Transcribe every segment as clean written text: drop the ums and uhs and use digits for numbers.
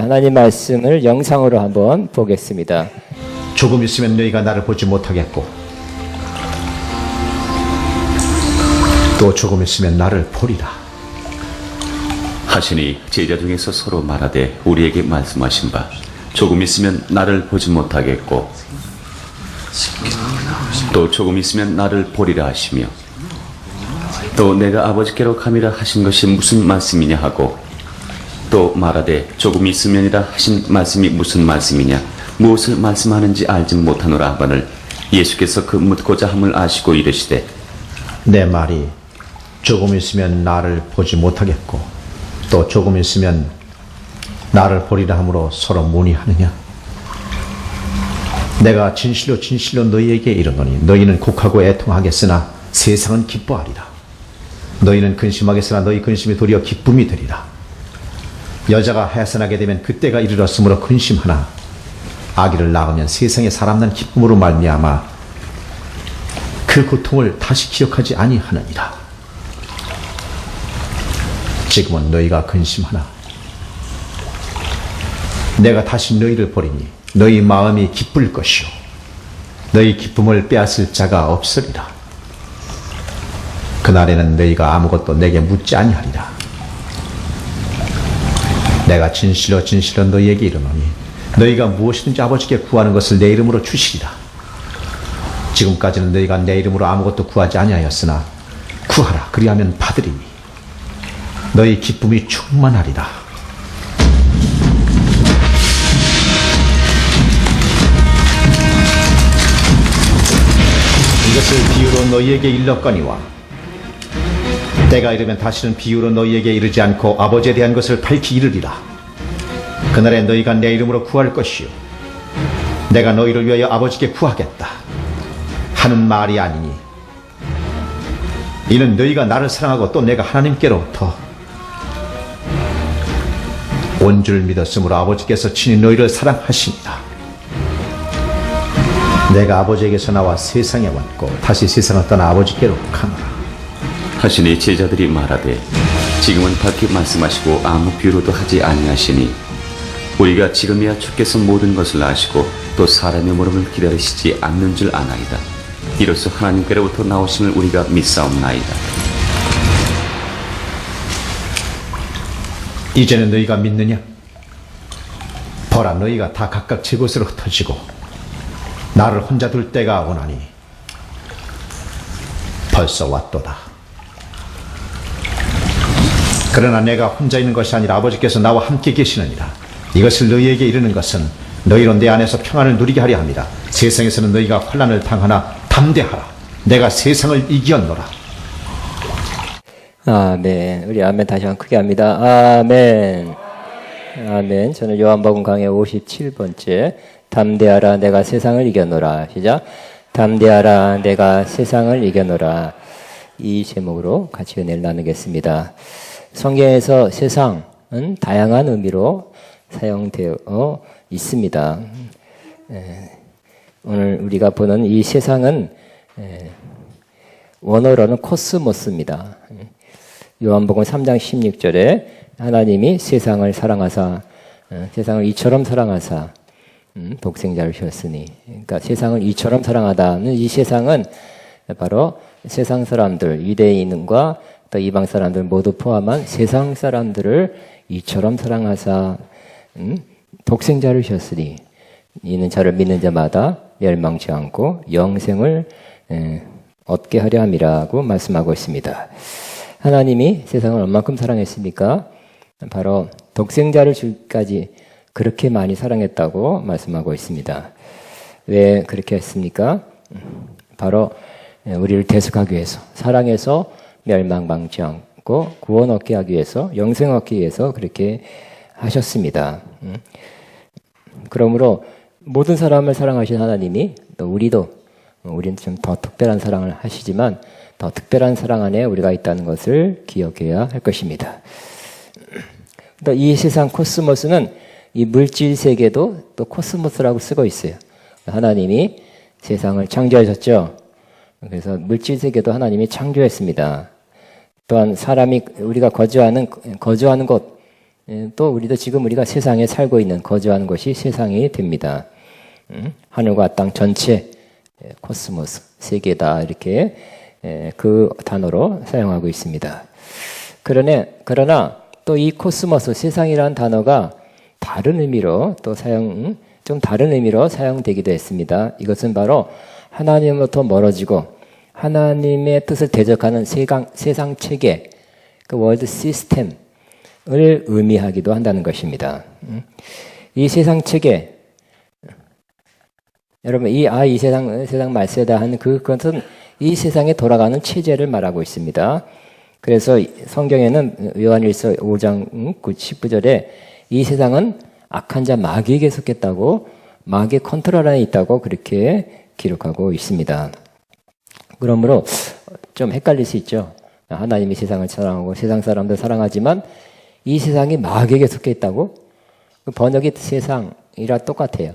하나님 말씀을 영상으로 한번 보겠습니다. 조금 있으면 너희가 나를 보지 못하겠고 또 조금 있으면 나를 보리라 하시니 제자 중에서 서로 말하되 우리에게 말씀하신 바 조금 있으면 나를 보지 못하겠고 또 조금 있으면 나를 보리라 하시며 또 내가 아버지께로 가미라 하신 것이 무슨 말씀이냐 하고 또 말하되 조금 있으면이라 하신 말씀이 무슨 말씀이냐 무엇을 말씀하는지 알지 못하노라 하거늘 예수께서 그 묻고자 함을 아시고 이르시되 내 말이 조금 있으면 나를 보지 못하겠고 또 조금 있으면 나를 보리라 함으로 서로 문의하느냐 내가 진실로 진실로 너희에게 이르노니 너희는 곡하고 애통하겠으나 세상은 기뻐하리라 너희는 근심하겠으나 너희 근심이 도리어 기쁨이 되리라 여자가 해산하게 되면 그때가 이르렀으므로 근심하나 아기를 낳으면 세상에 사람 난 기쁨으로 말미암아 그 고통을 다시 기억하지 아니하느니라 지금은 너희가 근심하나 내가 다시 너희를 보리니 너희 마음이 기쁠 것이요 너희 기쁨을 빼앗을 자가 없으리라 그날에는 너희가 아무것도 내게 묻지 아니하리라 내가 진실로 진실로 너희에게 이르노니 너희가 무엇이든지 아버지께 구하는 것을 내 이름으로 주시리라 지금까지는 너희가 내 이름으로 아무것도 구하지 아니하였으나 구하라 그리하면 받으리니 너희 기쁨이 충만하리라 이것을 비유로 너희에게 일렀거니와 때가 이르면 다시는 비유로 너희에게 이르지 않고 아버지에 대한 것을 밝히 이르리라 그날에 너희가 내 이름으로 구할 것이요 내가 너희를 위하여 아버지께 구하겠다 하는 말이 아니니 이는 너희가 나를 사랑하고 또 내가 하나님께로부터 온 줄 믿었으므로 아버지께서 친히 너희를 사랑하십니다 내가 아버지에게서 나와 세상에 왔고 다시 세상을 떠나 아버지께로 가노라 하시니 제자들이 말하되 지금은 밝히 말씀하시고 아무 비유로도 하지 아니하시니 우리가 지금이야 주께서 모든 것을 아시고 또 사람의 물음을 기다리시지 않는 줄 아나이다 이로써 하나님께로부터 나오심을 우리가 믿사옵나이다 이제는 너희가 믿느냐? 보라 너희가 다 각각 제 곳으로 흩어지고 나를 혼자 둘 때가 오나니 벌써 왔도다 그러나 내가 혼자 있는 것이 아니라 아버지께서 나와 함께 계시느니라 이것을 너희에게 이르는 것은 너희로 내 안에서 평안을 누리게 하려 합니다 세상에서는 너희가 환난을 당하나 담대하라 내가 세상을 이기었노라 아멘. 우리 아멘 다시 한번 크게 합니다. 아멘. 아멘. 저는 요한복음 강해 57번째 담대하라 내가 세상을 이겨노라. 시작. 담대하라 내가 세상을 이겨노라. 이 제목으로 같이 은혜를 나누겠습니다. 성경에서 세상은 다양한 의미로 사용되어 있습니다. 오늘 우리가 보는 이 세상은 원어로는 코스모스입니다. 요한복음 3장 16절에 하나님이 세상을 사랑하사 세상을 이처럼 사랑하사 독생자를 주었으니 그러니까 세상을 이처럼 사랑하다는 이 세상은 바로 세상 사람들 유대인과 또 이방 사람들 모두 포함한 세상 사람들을 이처럼 사랑하사 독생자를 주었으니 이는 저를 믿는 자마다 멸망치 않고 영생을 얻게 하려 함이라고 말씀하고 있습니다. 하나님이 세상을 얼만큼 사랑했습니까? 바로 독생자를 주기까지 그렇게 많이 사랑했다고 말씀하고 있습니다. 왜 그렇게 했습니까? 바로 우리를 대속하기 위해서 사랑해서 멸망망치 않고 구원 얻게 하기 위해서 영생 얻기 위해서 그렇게 하셨습니다. 그러므로 모든 사람을 사랑하신 하나님이 또 우리는 좀 더 특별한 사랑을 하시지만 더 특별한 사랑 안에 우리가 있다는 것을 기억해야 할 것입니다. 또 이 세상 코스모스는 이 물질 세계도 또 코스모스라고 쓰고 있어요. 하나님이 세상을 창조하셨죠. 그래서 물질 세계도 하나님이 창조했습니다. 또한 사람이 우리가 거주하는 곳 또 우리도 지금 우리가 세상에 살고 있는 거주하는 곳이 세상이 됩니다. 하늘과 땅 전체 코스모스 세계다 이렇게 그 단어로 사용하고 있습니다. 그러나 또 이 코스모스 세상이라는 단어가 다른 의미로 또 좀 다른 의미로 사용되기도 했습니다. 이것은 바로 하나님으로부터 멀어지고 하나님의 뜻을 대적하는 세상 체계, 그 월드 시스템을 의미하기도 한다는 것입니다. 이 세상 체계, 여러분 이 세상 말세다 하는 그것은 이 세상에 돌아가는 체제를 말하고 있습니다. 그래서 성경에는 요한일서 5장 19절에 이 세상은 악한 자 마귀에게 속했다고 마귀의 컨트롤 안에 있다고 그렇게 기록하고 있습니다. 그러므로 좀 헷갈릴 수 있죠. 하나님이 세상을 사랑하고 세상 사람들 사랑하지만 이 세상이 마귀에게 속해 있다고? 그 번역이 세상이라 똑같아요.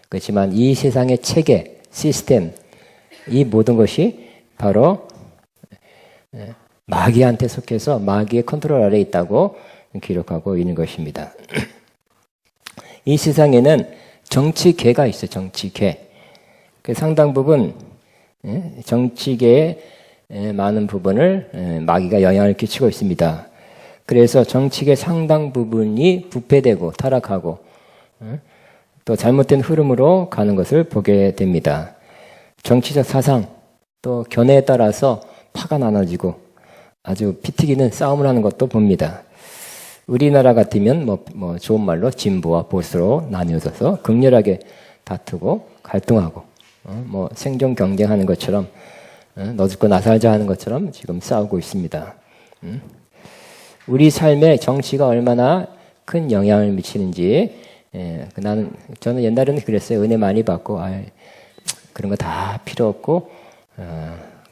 그렇지만 이 세상의 체계, 시스템, 이 모든 것이 바로 마귀한테 속해서 마귀의 컨트롤 아래에 있다고 기록하고 있는 것입니다. 이 세상에는 정치계가 있어요. 정치계. 그 상당 부분 정치계의 많은 부분을 마귀가 영향을 끼치고 있습니다. 그래서 정치계 상당 부분이 부패되고 타락하고 또 잘못된 흐름으로 가는 것을 보게 됩니다. 정치적 사상 또 견해에 따라서 파가 나눠지고 아주 피 튀기는 싸움을 하는 것도 봅니다. 우리나라 같으면 뭐 좋은 말로 진보와 보수로 나뉘어져서 극렬하게 다투고 갈등하고 뭐 생존 경쟁하는 것처럼 너 죽고 나 살자 하는 것처럼 지금 싸우고 있습니다. 우리 삶에 정치가 얼마나 큰 영향을 미치는지 저는 옛날에는 그랬어요. 은혜 많이 받고 그런 거 다 필요 없고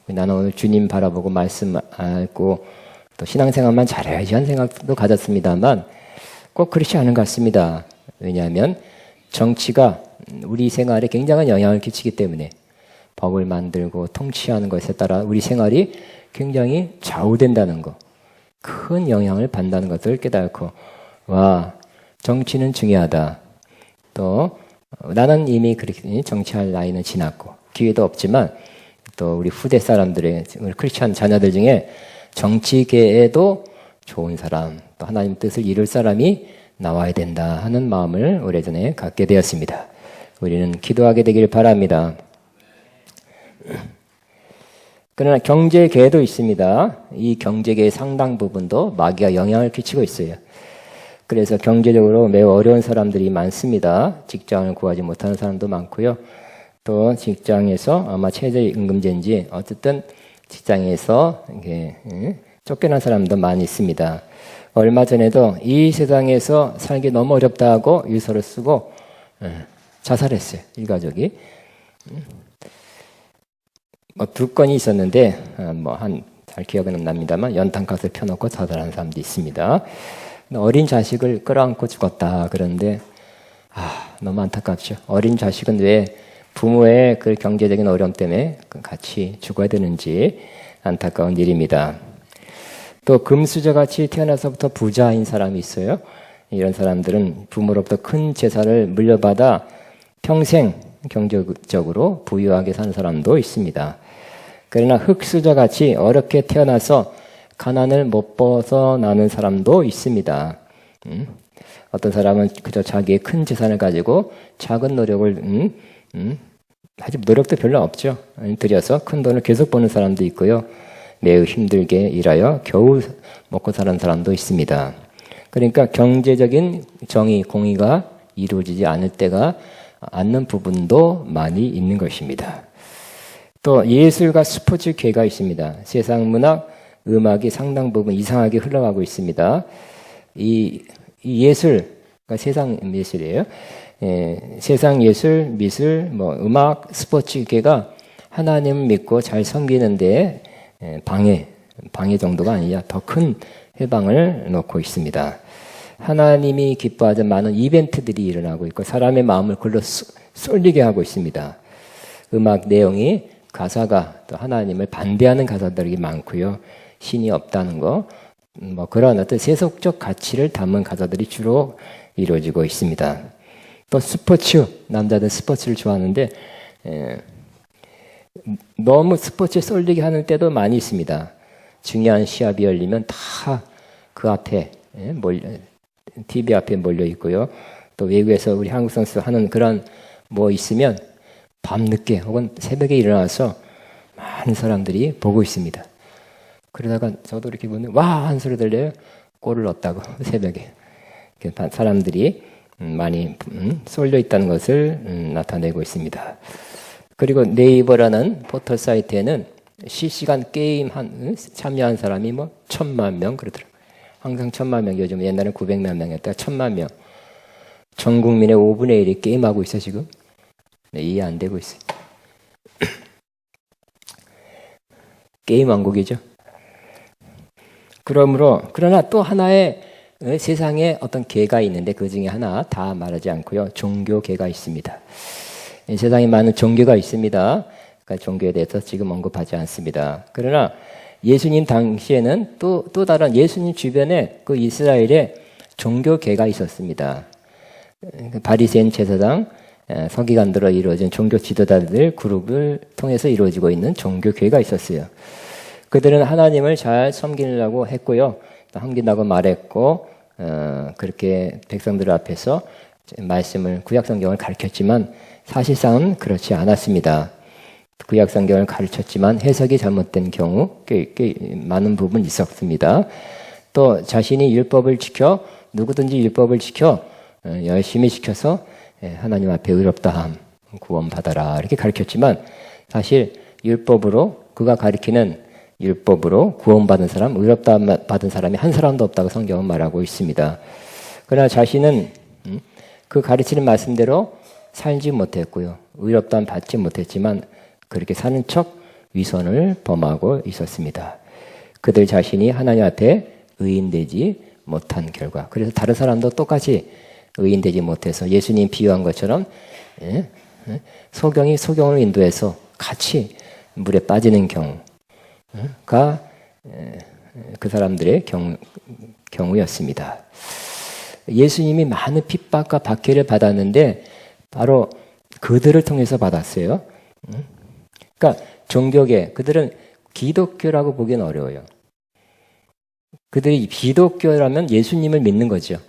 나는 오늘 주님 바라보고 말씀 알고 또 신앙생활만 잘해야지 하는 생각도 가졌습니다만 꼭 그렇지 않은 것 같습니다. 왜냐하면 정치가 우리 생활에 굉장한 영향을 끼치기 때문에 법을 만들고 통치하는 것에 따라 우리 생활이 굉장히 좌우된다는 것, 큰 영향을 받는다는 것을 깨닫고 정치는 중요하다. 또 나는 이미 그렇게 정치할 나이는 지났고 기회도 없지만 또 우리 후대 사람들의 우리 크리스천 자녀들 중에 정치계에도 좋은 사람, 또 하나님 뜻을 이룰 사람이 나와야 된다 하는 마음을 오래전에 갖게 되었습니다. 우리는 기도하게 되길 바랍니다. 그러나 경제계도 있습니다. 이 경제계의 상당 부분도 마귀가 영향을 끼치고 있어요. 그래서 경제적으로 매우 어려운 사람들이 많습니다. 직장을 구하지 못하는 사람도 많고요. 또 직장에서 아마 최저임금제인지 어쨌든 직장에서 쫓겨난 사람도 많이 있습니다. 얼마 전에도 이 세상에서 살기 너무 어렵다 하고 유서를 쓰고 자살했어요. 일가족이. 두 건이 있었는데 잘 기억은 안 납니다만 연탄가스를 펴놓고 자살한 사람도 있습니다. 어린 자식을 끌어안고 죽었다 그러는데 너무 안타깝죠. 어린 자식은 왜 부모의 그 경제적인 어려움 때문에 같이 죽어야 되는지 안타까운 일입니다. 또 금수저같이 태어나서부터 부자인 사람이 있어요. 이런 사람들은 부모로부터 큰 재산을 물려받아 평생 경제적으로 부유하게 사는 사람도 있습니다. 그러나 흙수저같이 어렵게 태어나서 가난을 못 벗어나는 사람도 있습니다. 어떤 사람은 그저 자기의 큰 재산을 가지고 작은 노력을 하지만 노력도 별로 없죠. 들여서 큰 돈을 계속 버는 사람도 있고요. 매우 힘들게 일하여 겨우 먹고 사는 사람도 있습니다. 그러니까 경제적인 정의, 공의가 이루어지지 않는 부분도 많이 있는 것입니다. 또 예술과 스포츠계가 있습니다. 세상 문학, 음악이 상당 부분 이상하게 흘러가고 있습니다. 이 예술, 그러니까 세상 예술이에요. 세상 예술, 미술, 음악, 스포츠계가 하나님을 믿고 잘 섬기는데 방해 정도가 아니라 더 큰 해방을 놓고 있습니다. 하나님이 기뻐하는 많은 이벤트들이 일어나고 있고 사람의 마음을 글로 쏠리게 하고 있습니다. 음악 내용이 가사가 또 하나님을 반대하는 가사들이 많고요. 신이 없다는 거, 뭐 그런 어떤 세속적 가치를 담은 가사들이 주로 이루어지고 있습니다. 또 스포츠, 남자들 스포츠를 좋아하는데 너무 스포츠에 쏠리게 하는 때도 많이 있습니다. 중요한 시합이 열리면 다 그 앞에 TV 앞에 몰려 있고요. 또 외국에서 우리 한국 선수 하는 그런 뭐 있으면 밤늦게 혹은 새벽에 일어나서 많은 사람들이 보고 있습니다. 그러다가 저도 이렇게 보면 와! 한 소리 들려요. 골을 넣었다고 새벽에. 사람들이 많이 쏠려 있다는 것을 나타내고 있습니다. 그리고 네이버라는 포털 사이트에는 실시간 게임 참여한 사람이 뭐 1000만 명 그러더라고요. 항상 1000만 명, 요즘 옛날엔 900만 명이었다가 1000만 명. 전 국민의 5분의 1이 게임하고 있어 지금. 네, 이해 안 되고 있어요. 게임 왕국이죠. 그러나 또 하나의 세상에 어떤 계가 있는데 그 중에 하나 다 말하지 않고요. 종교계가 있습니다. 세상에 많은 종교가 있습니다. 그러니까 종교에 대해서 지금 언급하지 않습니다. 그러나 예수님 당시에는 또 다른 예수님 주변에 그 이스라엘에 종교계가 있었습니다. 바리새인 제사장, 서기관들로 이루어진 종교 지도자들 그룹을 통해서 이루어지고 있는 종교계가 있었어요. 그들은 하나님을 잘 섬기려고 했고요. 섬긴다고 말했고 그렇게 백성들 앞에서 말씀을 구약성경을 가르쳤지만 사실상은 그렇지 않았습니다. 구약성경을 가르쳤지만 해석이 잘못된 경우 꽤 많은 부분이 있었습니다. 또 자신이 율법을 지켜 누구든지 율법을 지켜 열심히 지켜서 하나님 앞에 의롭다함 구원받아라 이렇게 가르쳤지만 사실 율법으로 그가 가르치는 율법으로 구원받은 사람, 의롭다함 받은 사람이 한 사람도 없다고 성경은 말하고 있습니다. 그러나 자신은 그 가르치는 말씀대로 살지 못했고요. 의롭다함 받지 못했지만 그렇게 사는 척 위선을 범하고 있었습니다. 그들 자신이 하나님 앞에 의인되지 못한 결과. 그래서 다른 사람도 똑같이 의인되지 못해서 예수님 비유한 것처럼 소경이 소경을 인도해서 같이 물에 빠지는 경우가 그 사람들의 경우였습니다. 예수님이 많은 핍박과 박해를 받았는데 바로 그들을 통해서 받았어요. 그러니까 종교계, 그들은 기독교라고 보기는 어려워요. 그들이 기독교라면 예수님을 믿는 거죠.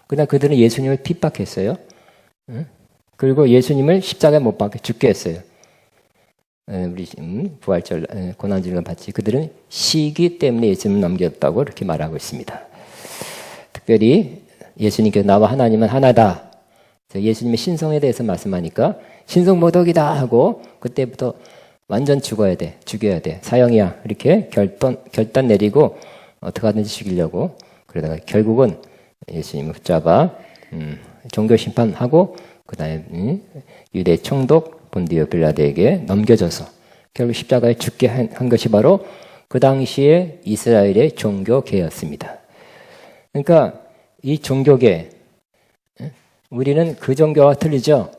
그러나 그들은 예수님을 핍박했어요. 그리고 예수님을 십자가에 못 박혀 죽게 했어요. 우리 부활절 고난질을 받지 그들은 시기 때문에 예수님을 넘겼다고 이렇게 말하고 있습니다. 특별히 예수님께서 나와 하나님은 하나다. 예수님의 신성에 대해서 말씀하니까 신성모독이다 하고 그때부터 완전 죽어야 돼. 죽여야 돼. 사형이야. 이렇게 결단 내리고 어떻게 하든지 죽이려고 그러다가 결국은 예수님을 붙잡아 종교 심판하고 그 다음에 유대 총독 본디오 빌라도에게 넘겨져서 결국 십자가에 죽게 한 것이 바로 그 당시에 이스라엘의 종교계였습니다. 그러니까 이 종교계 우리는 그 종교와 틀리죠.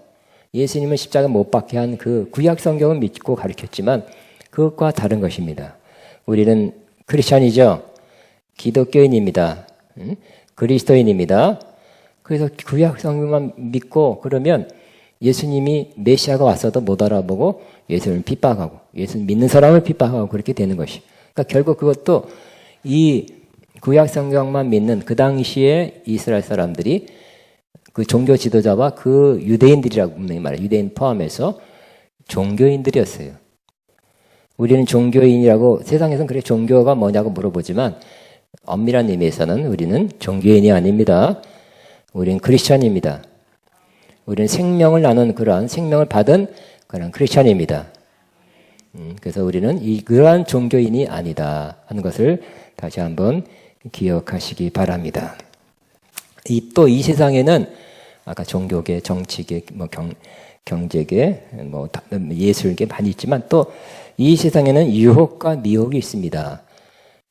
예수님을 십자가에 못 박게 한 그 구약 성경을 믿고 가르쳤지만 그것과 다른 것입니다. 우리는 크리스찬이죠. 기독교인입니다. 그리스도인입니다. 그래서 구약 성경만 믿고 그러면 예수님이 메시아가 왔어도 못 알아보고 예수님을 핍박하고 예수님 믿는 사람을 핍박하고 그렇게 되는 것이. 그러니까 결국 그것도 이 구약 성경만 믿는 그 당시에 이스라엘 사람들이 그 종교 지도자와 그 유대인들이라고 분명히 말해요. 유대인 포함해서 종교인들이었어요. 우리는 종교인이라고 세상에서는 그래 종교가 뭐냐고 물어보지만 엄밀한 의미에서는 우리는 종교인이 아닙니다. 우리는 크리스찬입니다. 우리는 생명을 나눈 그러한 생명을 받은 그런 크리스찬입니다. 그래서 우리는 그러한 종교인이 아니다 하는 것을 다시 한번 기억하시기 바랍니다. 또 이 세상에는 아까 종교계, 정치계, 경제계, 예술계 많이 있지만 또 이 세상에는 유혹과 미혹이 있습니다.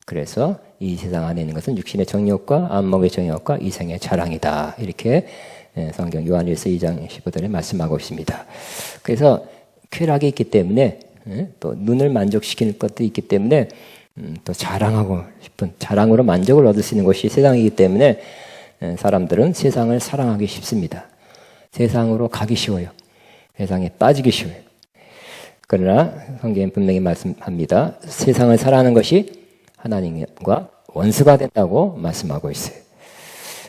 그래서 이 세상 안에 있는 것은 육신의 정욕과 안목의 정욕과 이생의 자랑이다. 이렇게 성경 요한일서 2장 15절에 말씀하고 있습니다. 그래서 쾌락이 있기 때문에 또 눈을 만족시키는 것도 있기 때문에 또 자랑하고 싶은, 자랑으로 만족을 얻을 수 있는 곳이 세상이기 때문에 사람들은 세상을 사랑하기 쉽습니다. 세상으로 가기 쉬워요. 세상에 빠지기 쉬워요. 그러나 성경은 분명히 말씀합니다. 세상을 사랑하는 것이 하나님과 원수가 된다고 말씀하고 있어요.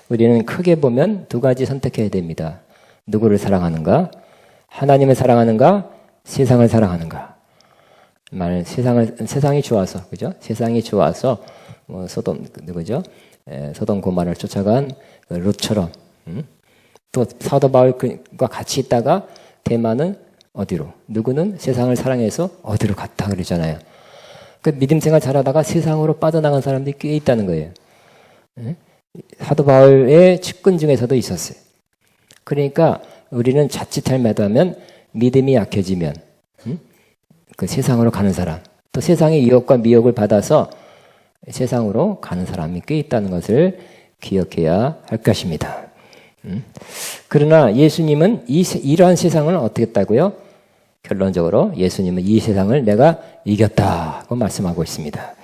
우리는 크게 보면 두 가지 선택해야 됩니다. 누구를 사랑하는가? 하나님을 사랑하는가? 세상을 사랑하는가? 세상이 좋아서, 그죠? 세상이 좋아서, 누구죠? 소돔 고모라를 쫓아간 롯처럼, 또 사도 바울과 같이 있다가 대만은 어디로? 누구는 세상을 사랑해서 어디로 갔다 그러잖아요. 그 믿음 생활 잘하다가 세상으로 빠져나간 사람들이 꽤 있다는 거예요. 사도 바울의 측근 중에서도 있었어요. 그러니까 우리는 자칫 잘못하면 믿음이 약해지면 그 세상으로 가는 사람, 또 세상의 유혹과 미혹을 받아서 세상으로 가는 사람이 꽤 있다는 것을 기억해야 할 것입니다. 그러나 예수님은 이러한 세상을 어떻게 했다고요? 결론적으로 예수님은 이 세상을 내가 이겼다고 말씀하고 있습니다.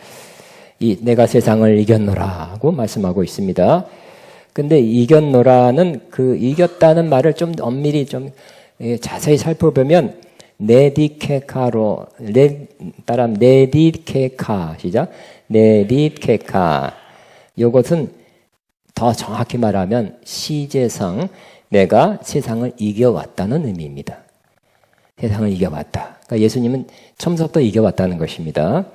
내가 세상을 이겼노라고 말씀하고 있습니다. 근데 이겼노라는 그 이겼다는 말을 좀 엄밀히 좀 자세히 살펴보면 네디케카로 따라 네디케카 시작 네디케카 이것은 더 정확히 말하면 시제상 내가 세상을 이겨왔다는 의미입니다. 세상을 이겨왔다. 그러니까 예수님은 처음부터 이겨왔다는 것입니다.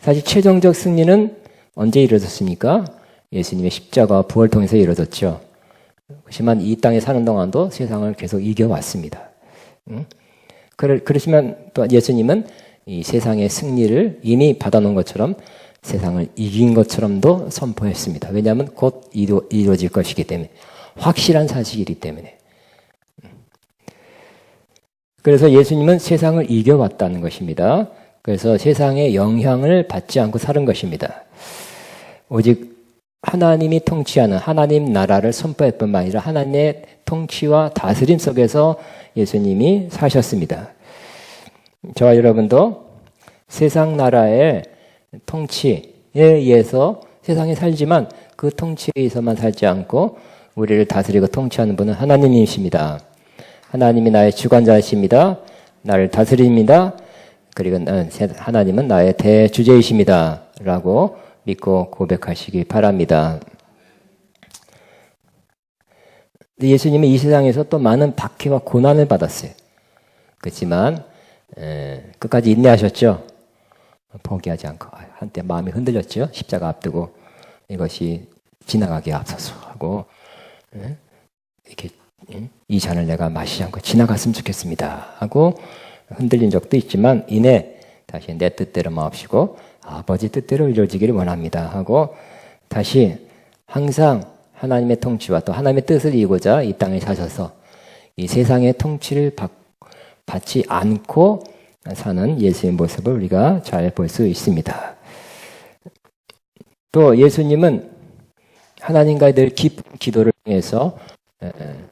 사실 최종적 승리는 언제 이루어졌습니까? 예수님의 십자가와 부활 통해서 이루어졌죠. 그렇지만 이 땅에 사는 동안도 세상을 계속 이겨왔습니다. 그러시면 또 예수님은 이 세상의 승리를 이미 받아놓은 것처럼 세상을 이긴 것처럼도 선포했습니다. 왜냐하면 곧 이루어질 것이기 때문에 확실한 사실이기 때문에. 그래서 예수님은 세상을 이겨왔다는 것입니다. 그래서 세상의 영향을 받지 않고 사는 것입니다. 오직 하나님이 통치하는 하나님 나라를 선포할 뿐만 아니라 하나님의 통치와 다스림 속에서 예수님이 사셨습니다. 저와 여러분도 세상 나라의 통치에 의해서 세상에 살지만 그 통치에 의해서만 살지 않고 우리를 다스리고 통치하는 분은 하나님이십니다. 하나님이 나의 주관자이십니다. 나를 다스립니다. 그리고 하나님은 나의 대주제이십니다. 라고 믿고 고백하시기 바랍니다. 예수님은 이 세상에서 또 많은 박해와 고난을 받았어요. 그렇지만 끝까지 인내하셨죠. 포기하지 않고 한때 마음이 흔들렸죠. 십자가 앞두고 이것이 지나가게 앞서서 하고 이렇게 이 잔을 내가 마시지 않고 지나갔으면 좋겠습니다 하고 흔들린 적도 있지만 이내 다시 내 뜻대로 마옵시고 아버지 뜻대로 이루어지기를 원합니다 하고 다시 항상 하나님의 통치와 또 하나님의 뜻을 이루고자 이 땅에 사셔서 이 세상의 통치를 받지 않고 사는 예수의 모습을 우리가 잘 볼 수 있습니다. 또 예수님은 하나님과의 늘 깊은 기도를 통해서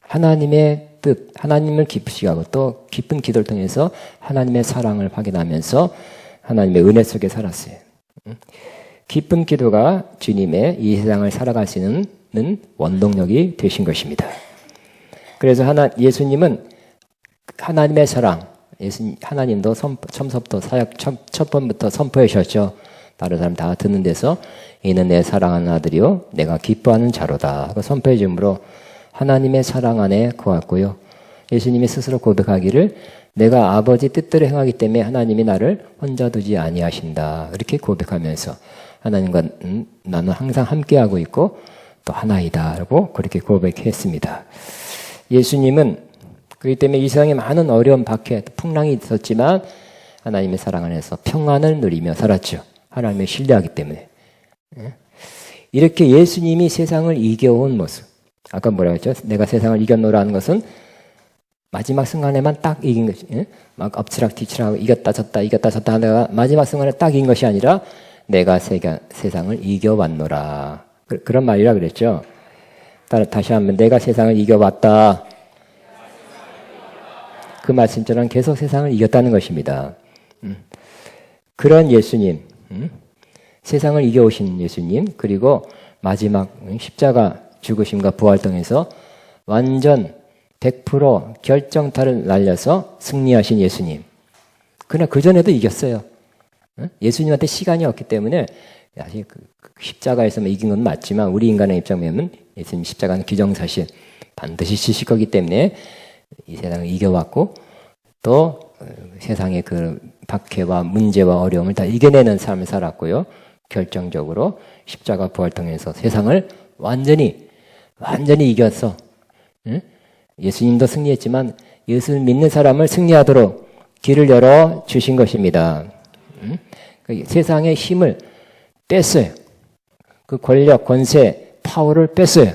하나님의 뜻, 하나님을 기쁘시게 하고 또 깊은 기도를 통해서 하나님의 사랑을 확인하면서 하나님의 은혜 속에 살았어요. 깊은 기도가 주님의 이 세상을 살아갈 수 있는 원동력이 되신 것입니다. 그래서 예수님은 하나님의 사랑, 하나님도 처음부터 사역 첫 번부터 선포하셨죠. 다른 사람 다 듣는 데서 이는 내 사랑하는 아들이요 내가 기뻐하는 자로다 하고 선포해 주므로 하나님의 사랑 안에 거했고요. 예수님이 스스로 고백하기를 내가 아버지 뜻대로 행하기 때문에 하나님이 나를 혼자 두지 아니하신다. 이렇게 고백하면서 하나님과 나는 항상 함께하고 있고 또 하나이다. 라고 그렇게 고백했습니다. 예수님은 그렇기 때문에 이 세상에 많은 어려움, 박해, 풍랑이 있었지만 하나님의 사랑 안에서 평안을 누리며 살았죠. 하나님을 신뢰하기 때문에. 이렇게 예수님이 세상을 이겨온 모습. 아까 뭐라고 했죠? 내가 세상을 이겼노라는 것은 마지막 순간에만 딱 이긴 것이, 막 엎치락뒤치락 이겼다 졌다 하다가 마지막 순간에 딱 이긴 것이 아니라 내가 세상을 이겨왔노라. 그런 말이라 그랬죠. 다시 한번 내가 세상을 이겨왔다. 그 말씀처럼 계속 세상을 이겼다는 것입니다. 그런 예수님, 세상을 이겨오신 예수님, 그리고 마지막 십자가 죽으심과 부활 통해서 완전 100% 결정타를 날려서 승리하신 예수님. 그러나 그전에도 이겼어요. 예수님한테 시간이 없기 때문에 사실 그 십자가에서만 이긴 건 맞지만 우리 인간의 입장에는 예수님 십자가는 기정사실 반드시 지실 거기 때문에 이 세상을 이겨왔고 또 세상의 그 박해와 문제와 어려움을 다 이겨내는 삶을 살았고요. 결정적으로 십자가 부활 통해서 세상을 완전히 이겨서 예수님도 승리했지만 예수를 믿는 사람을 승리하도록 길을 열어 주신 것입니다. 세상의 힘을 뺐어요. 그 권력, 권세, 파워를 뺐어요.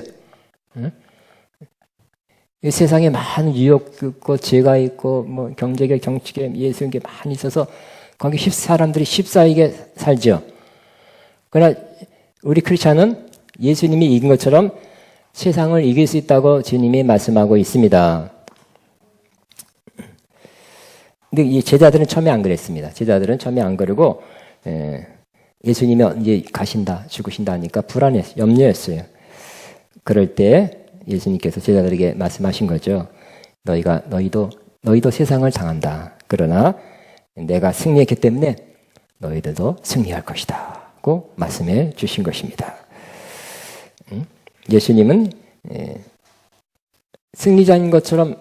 이 세상에 많은 유혹 있고 죄가 있고 뭐 경제계, 정치계, 예술계 많이 있어서 거기 사람들이 쉽사이게 살죠. 그러나 우리 크리스찬은 예수님이 이긴 것처럼 세상을 이길 수 있다고 주님이 말씀하고 있습니다. 근데 이 제자들은 처음에 안 그랬습니다. 제자들은 처음에 안 그러고 예수님이 이제 가신다, 죽으신다 하니까 불안했어요. 염려했어요. 그럴 때 예수님께서 제자들에게 말씀하신 거죠. 너희도 세상을 당한다. 그러나 내가 승리했기 때문에 너희들도 승리할 것이다. 고 말씀해 주신 것입니다. 예수님은 승리자인 것처럼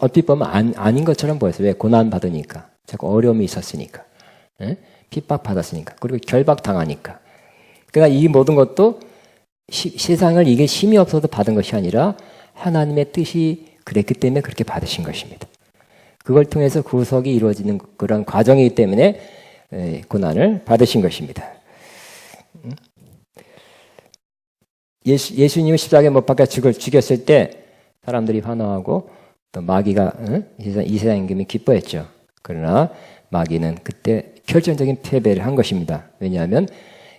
얼핏 보면 아닌 것처럼 보였어요. 왜? 고난 받으니까. 자꾸 어려움이 있었으니까. 핍박 받았으니까. 그리고 결박 당하니까. 그러니까 이 모든 것도 세상을 이게 힘이 없어도 받은 것이 아니라 하나님의 뜻이 그랬기 때문에 그렇게 받으신 것입니다. 그걸 통해서 구속이 이루어지는 그런 과정이기 때문에 고난을 받으신 것입니다. 예수님을 십자가에 못 박아 죽였을 때 사람들이 환호하고 또 마귀가 이 세상 임금이 기뻐했죠. 그러나 마귀는 그때 결정적인 패배를 한 것입니다. 왜냐하면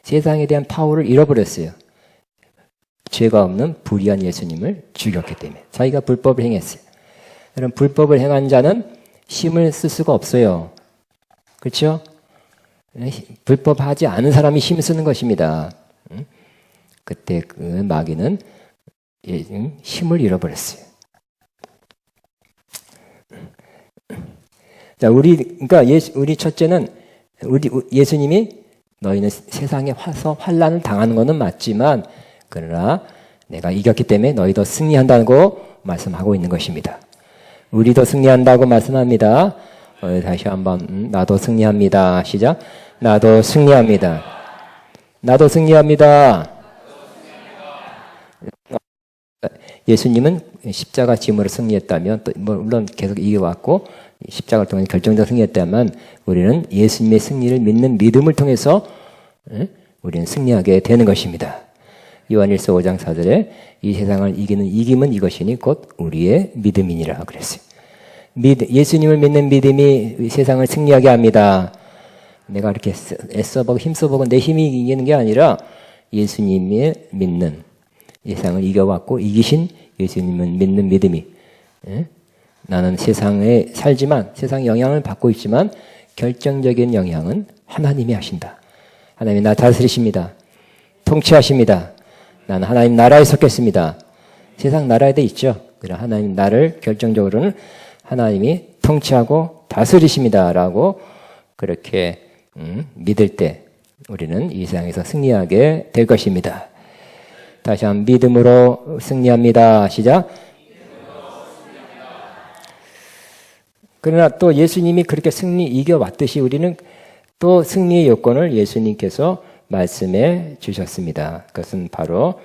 세상에 대한 파워를 잃어버렸어요. 죄가 없는 불의한 예수님을 죽였기 때문에 자기가 불법을 행했어요. 그럼 불법을 행한 자는 힘을 쓸 수가 없어요. 그렇죠? 불법하지 않은 사람이 힘을 쓰는 것입니다. 그때 그 마귀는 힘을 잃어버렸어요. 자, 그러니까 우리 첫째는 예수님이 너희는 세상에 와서 환난을 당하는 것은 맞지만 그러나 내가 이겼기 때문에 너희도 승리한다고 말씀하고 있는 것입니다. 우리도 승리한다고 말씀합니다. 다시 한번 나도 승리합니다. 시작. 나도 승리합니다. 나도 승리합니다. 예수님은 십자가 짐으로 승리했다면 또 물론 계속 이겨왔고 십자가를 통해 결정적 승리했다면 우리는 예수님의 승리를 믿는 믿음을 통해서 우리는 승리하게 되는 것입니다. 요한일서 5장 4절에 이 세상을 이기는 이김은 이것이니 곧 우리의 믿음이니라 그랬어요. 예수님을 믿는 믿음이 세상을 승리하게 합니다. 내가 이렇게 애써보고 힘써보고 내 힘이 이기는 게 아니라 예수님이 믿는 세상을 이겨왔고 이기신 예수님을 믿는 믿음이 나는 세상에 살지만 세상 영향을 받고 있지만 결정적인 영향은 하나님이 하신다. 하나님이 나 다스리십니다. 통치하십니다. 나는 하나님 나라에 속했습니다. 세상 나라에도 있죠. 그러나 하나님 나를 결정적으로는 하나님이 통치하고 다스리십니다라고 그렇게 믿을 때 우리는 이 세상에서 승리하게 될 것입니다. 다시 한번 믿음으로 승리합니다. 시작. 그러나 또 예수님이 그렇게 이겨왔듯이 우리는 또 승리의 요건을 예수님께서 말씀해 주셨습니다. 그것은 바로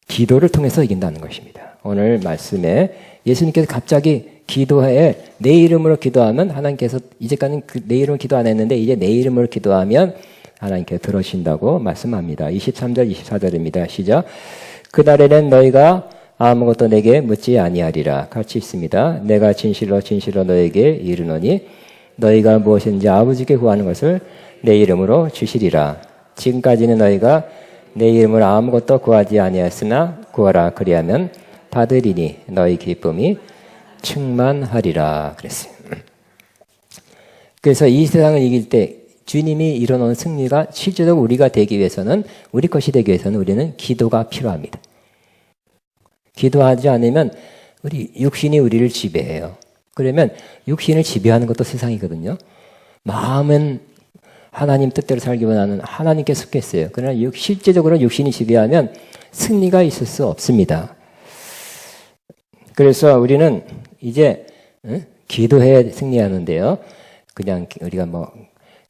기도를 통해서 이긴다는 것입니다. 오늘 말씀에 예수님께서 갑자기 기도해 내 이름으로 기도하면 하나님께서 이제까지는 내 이름으로 기도 안 했는데 이제 내 이름으로 기도하면 하나님께서 들으신다고 말씀합니다. 23절 24절입니다. 시작. 그날에는 너희가 아무것도 내게 묻지 아니하리라. 같이 있습니다. 내가 진실로 진실로 너에게 이르노니 너희가 무엇인지 아버지께 구하는 것을 내 이름으로 주시리라. 지금까지는 너희가 내 이름으로 아무것도 구하지 아니하였으나 구하라 그리하면 받으리니 너희 기쁨이 충만하리라 그랬어요. 그래서 이 세상을 이길 때 주님이 이뤄놓은 승리가 실제적으로 우리가 되기 위해서는, 우리 것이 되기 위해서는 우리는 기도가 필요합니다. 기도하지 않으면 우리 육신이 우리를 지배해요. 그러면 육신을 지배하는 것도 세상이거든요. 마음은 하나님 뜻대로 살기 원하는 하나님께 속했어요. 그러나 실제적으로 육신이 지배하면 승리가 있을 수 없습니다. 그래서 우리는 이제 기도해 승리하는데요. 그냥 우리가 뭐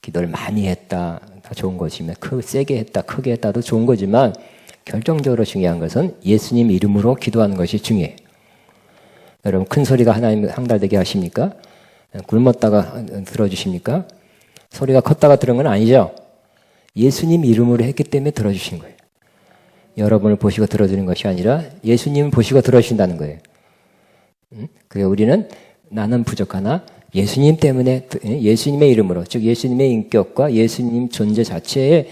기도를 많이 했다, 다 좋은 것이면 세게 했다, 크게 했다도 좋은 거지만 결정적으로 중요한 것은 예수님 이름으로 기도하는 것이 중요해요. 여러분 큰 소리가 하나님 항달되게 하십니까? 굶었다가 들어주십니까? 소리가 컸다가 들은 건 아니죠. 예수님 이름으로 했기 때문에 들어주신 거예요. 여러분을 보시고 들어주는 것이 아니라 예수님을 보시고 들어주신다는 거예요. 그래서 우리는 나는 부족하나 예수님 때문에, 예수님의 이름으로, 즉 예수님의 인격과 예수님 존재 자체에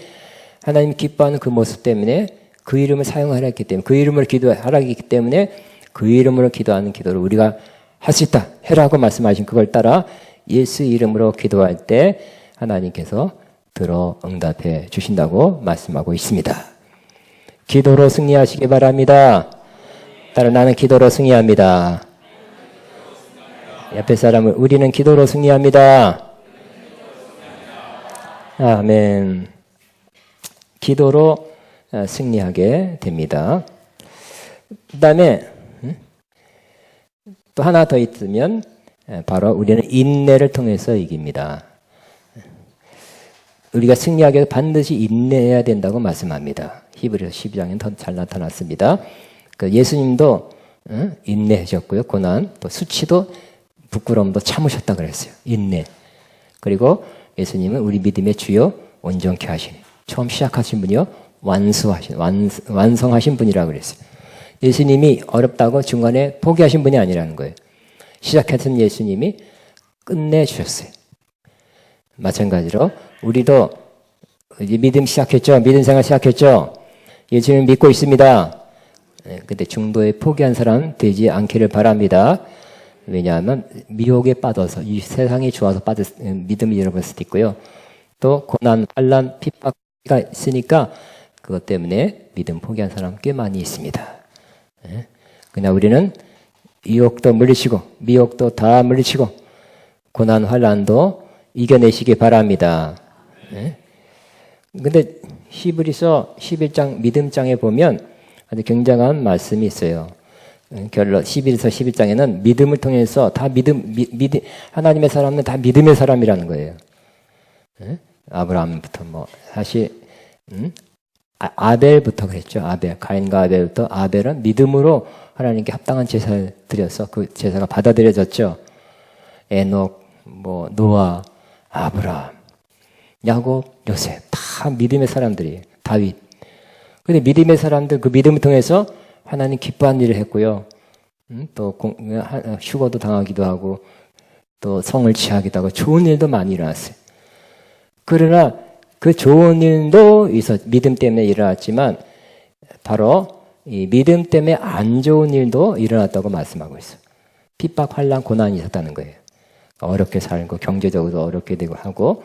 하나님 기뻐하는 그 모습 때문에 그 이름을 사용하라 했기 때문에, 그 이름으로 기도하라 했기 때문에 그 이름으로 기도하는 기도를 우리가 할 수 있다 해라고 말씀하신 그걸 따라 예수 이름으로 기도할 때 하나님께서 들어 응답해 주신다고 말씀하고 있습니다. 기도로 승리하시기 바랍니다. 따라 나는 기도로 승리합니다. 옆에 사람을 우리는 기도로 승리합니다. 아멘. 기도로 승리하게 됩니다. 그 다음에 또 하나 더 있으면 바로 우리는 인내를 통해서 이깁니다. 우리가 승리하기 위해서 반드시 인내해야 된다고 말씀합니다. 히브리서 12장에는 더 잘 나타났습니다. 예수님도 인내하셨고요. 고난, 또 수치도 부끄러움도 참으셨다 그랬어요. 인내. 그리고 예수님은 우리 믿음의 주요 온전케 하시니 처음 시작하신 분이요 완성하신 분이라고 그랬어요. 예수님이 어렵다고 중간에 포기하신 분이 아니라는 거예요. 시작했던 예수님이 끝내주셨어요. 마찬가지로 우리도 이제 믿음 시작했죠. 믿음 생활 시작했죠. 예수님 믿고 있습니다. 근데 중도에 포기한 사람 되지 않기를 바랍니다. 왜냐하면 미혹에 빠져서 이 세상이 좋아서 믿음을 잃어버릴 수도 있고요. 또 고난, 환난, 핍박이 있으니까 그것 때문에 믿음 포기한 사람 꽤 많이 있습니다. 그냥 우리는 유혹도 물리치고 미혹도 다 물리치고 고난, 환난도 이겨내시기 바랍니다. 근데 히브리서 11장 믿음장에 보면 아주 굉장한 말씀이 있어요. 결론 11에서 11장에는 믿음을 통해서 다 하나님의 사람은 다 믿음의 사람이라는 거예요. 아브라함부터 뭐 사실 아벨부터 그랬죠. 가인과 아벨부터 아벨은 믿음으로 하나님께 합당한 제사를 드려서 그 제사가 받아들여졌죠. 에녹, 뭐 노아, 아브라함, 야곱, 요셉 다 믿음의 사람들이에요. 다윗. 근데 믿음의 사람들 그 믿음을 통해서 하나님 기뻐한 일을 했고요. 또 휴거도 당하기도 하고 또 성을 취하기도 하고 좋은 일도 많이 일어났어요. 그러나 그 좋은 일도 믿음 때문에 일어났지만 바로 이 믿음 때문에 안 좋은 일도 일어났다고 말씀하고 있어요. 핍박, 환난, 고난이 있었다는 거예요. 어렵게 살고 경제적으로 어렵게 되고 하고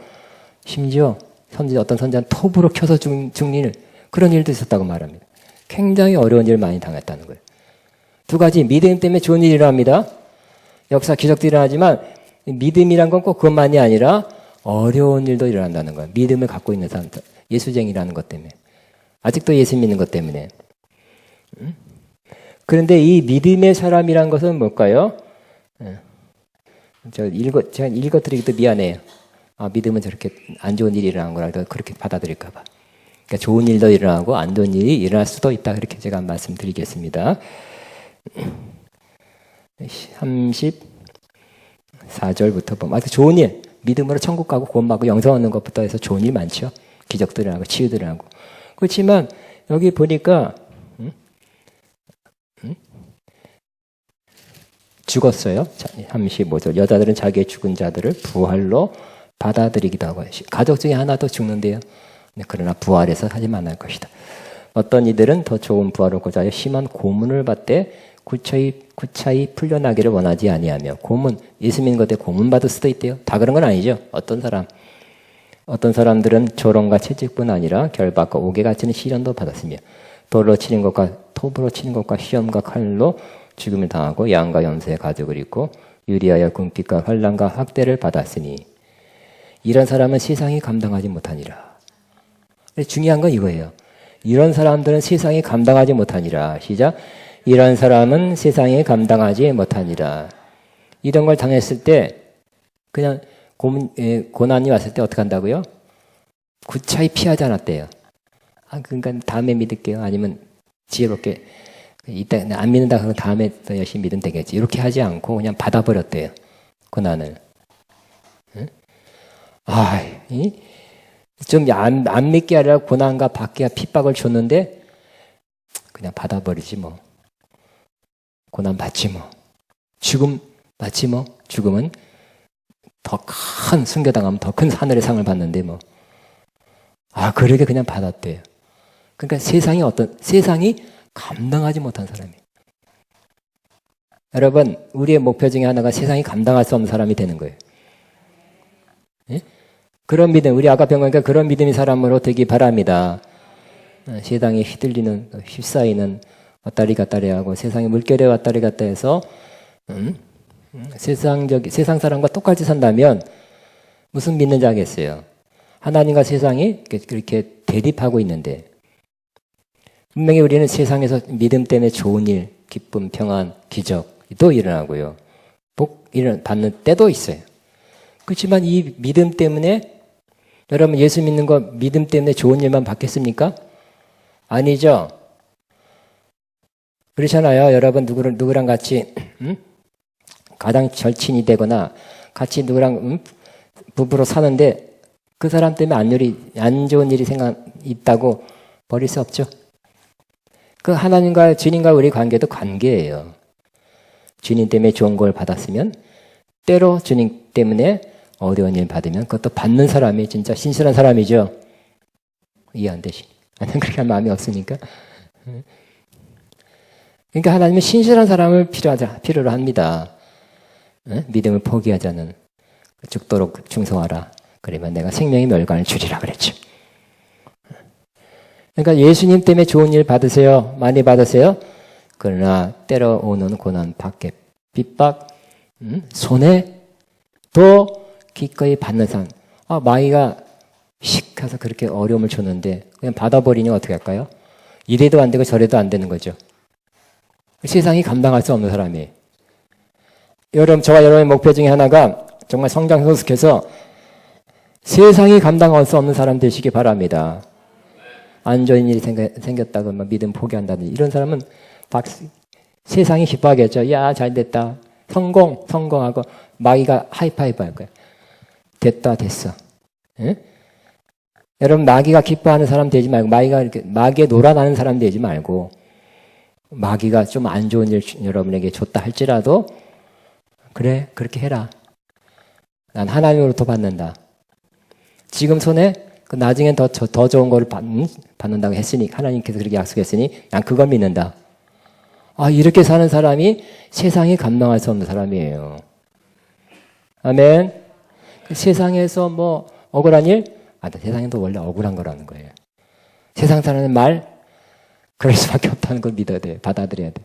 심지어 어떤 선지자는 톱으로 켜서 죽는 일 그런 일도 있었다고 말합니다. 굉장히 어려운 일을 많이 당했다는 거예요. 두 가지 믿음 때문에 좋은 일이 일어납니다. 역사 기적도 일어나지만 믿음이란 건 꼭 그것만이 아니라 어려운 일도 일어난다는 거예요. 믿음을 갖고 있는 사람들. 예수쟁이라는 것 때문에. 아직도 예수 믿는 것 때문에. 그런데 이 믿음의 사람이란 것은 뭘까요? 제가 읽어드리기도 미안해요. 믿음은 저렇게 안 좋은 일이 일어난 거라 그렇게 받아들일까 봐. 그러니까 좋은 일도 일어나고 안 좋은 일이 일어날 수도 있다. 그렇게 제가 말씀드리겠습니다. 34절부터 보면 아주 좋은 일, 믿음으로 천국 가고 구원받고 영생 얻는 것부터 해서 좋은 일 많죠. 기적들을 하고 치유들을 하고. 그렇지만 여기 보니까 죽었어요. 35절. 여자들은 자기의 죽은 자들을 부활로 받아들이기도 하고 가족 중에 하나도 죽는데요. 그러나 부활해서 하지 않을 것이다. 어떤 이들은 더 좋은 부활을 고자하여 심한 고문을 받되 구차히 풀려나기를 원하지 아니하며 고문, 예수 믿는 것에 고문 받을 수도 있대요. 다 그런 건 아니죠. 어떤 사람들은 조롱과 채찍뿐 아니라 결박과 옥에 갇히는 시련도 받았으며 돌로 치는 것과 톱으로 치는 것과 시험과 칼로 죽음을 당하고 양과 염소의 가죽을 입고 유리하여 궁핍과 환난과 학대를 받았으니 이런 사람은 세상이 감당하지 못하니라. 중요한 건 이거예요. 이런 사람들은 세상이 감당하지 못하니라. 시작. 이런 사람은 세상이 감당하지 못하니라. 이런 걸 당했을 때 그냥 고난이 왔을 때 어떻게 한다고요? 구차히 피하지 않았대요. 그러니까 다음에 믿을게요. 아니면 지혜롭게 이따 안 믿는다 그러면 다음에 더 열심히 믿으면 되겠지. 이렇게 하지 않고 그냥 받아버렸대요. 고난을. 응? 좀 안 믿게 하려고 고난과 박해와 핍박을 줬는데 그냥 받아버리지 뭐. 고난 받지 뭐. 죽음 받지 뭐. 죽음은 더 큰 순교당하면 더 큰 하늘의 상을 받는데 뭐. 그러게 그냥 받았대요. 그러니까 세상이 감당하지 못한 사람이에요. 여러분, 우리의 목표 중에 하나가 세상이 감당할 수 없는 사람이 되는 거예요. 예? 그런 믿음, 우리 아까 병원이니까 그런 믿음이 사람으로 되기 바랍니다. 세상에 휘둘리는, 휩싸이는 왔다리 갔다리 하고 세상에 물결에 왔다리 갔다 해서 세상 사람과 똑같이 산다면 무슨 믿는지 알겠어요. 하나님과 세상이 그렇게 대립하고 있는데 분명히 우리는 세상에서 믿음 때문에 좋은 일, 기쁨, 평안, 기적도 일어나고요. 복 받는 때도 있어요. 그렇지만 이 믿음 때문에 여러분 예수 믿는 거 믿음 때문에 좋은 일만 받겠습니까? 아니죠. 그렇잖아요. 여러분 누구랑 같이 가장 절친이 되거나 같이 누구랑 부부로 사는데 그 사람 때문에 안 좋은 일이 있다고 버릴 수 없죠. 그 하나님과 주님과 우리 관계도 관계예요. 주님 때문에 좋은 걸 받았으면 때로 주님 때문에 어려운 일 받으면 그것도 받는 사람이 진짜 신실한 사람이죠. 이해 안 되시? 나는 그렇게 할 마음이 없으니까. 그러니까 하나님은 신실한 사람을 필요로 합니다. 믿음을 포기하자는 죽도록 충성하라. 그러면 내가 생명의 멸관을 주리라 그랬죠. 그러니까 예수님 때문에 좋은 일 받으세요. 많이 받으세요. 그러나 때로 오는 고난, 박해, 핍박, 손해도 기꺼이 받는 사람. 마귀가 식 해서 그렇게 어려움을 줬는데 그냥 받아버리니 어떻게 할까요? 이래도 안 되고 저래도 안 되는 거죠. 세상이 감당할 수 없는 사람이에요. 저와 여러분의 목표 중에 하나가 정말 성장 소속해서 세상이 감당할 수 없는 사람 되시기 바랍니다. 안 좋은 일이 생겼다고 믿음 포기한다든지 이런 사람은 세상이 기뻐하겠죠. 야, 잘 됐다. 성공하고 마귀가 하이파이브 할 거야. 됐다, 됐어. 응? 여러분 마귀가 기뻐하는 사람 되지 말고 마귀에 놀아나는 사람 되지 말고 마귀가 좀 안 좋은 일 여러분에게 줬다 할지라도 그래, 그렇게 해라. 난 하나님으로부터 받는다. 지금 손에 나중엔 더 좋은 거를 받는다고 했으니 하나님께서 그렇게 약속했으니 난 그걸 믿는다. 이렇게 사는 사람이 세상이 감당할 수 없는 사람이에요. 아멘. 세상에서 뭐 억울한 일? 세상에도 원래 억울한 거라는 거예요. 세상 사람의 말? 그럴 수밖에 없다는 걸 믿어야 돼. 받아들여야 돼.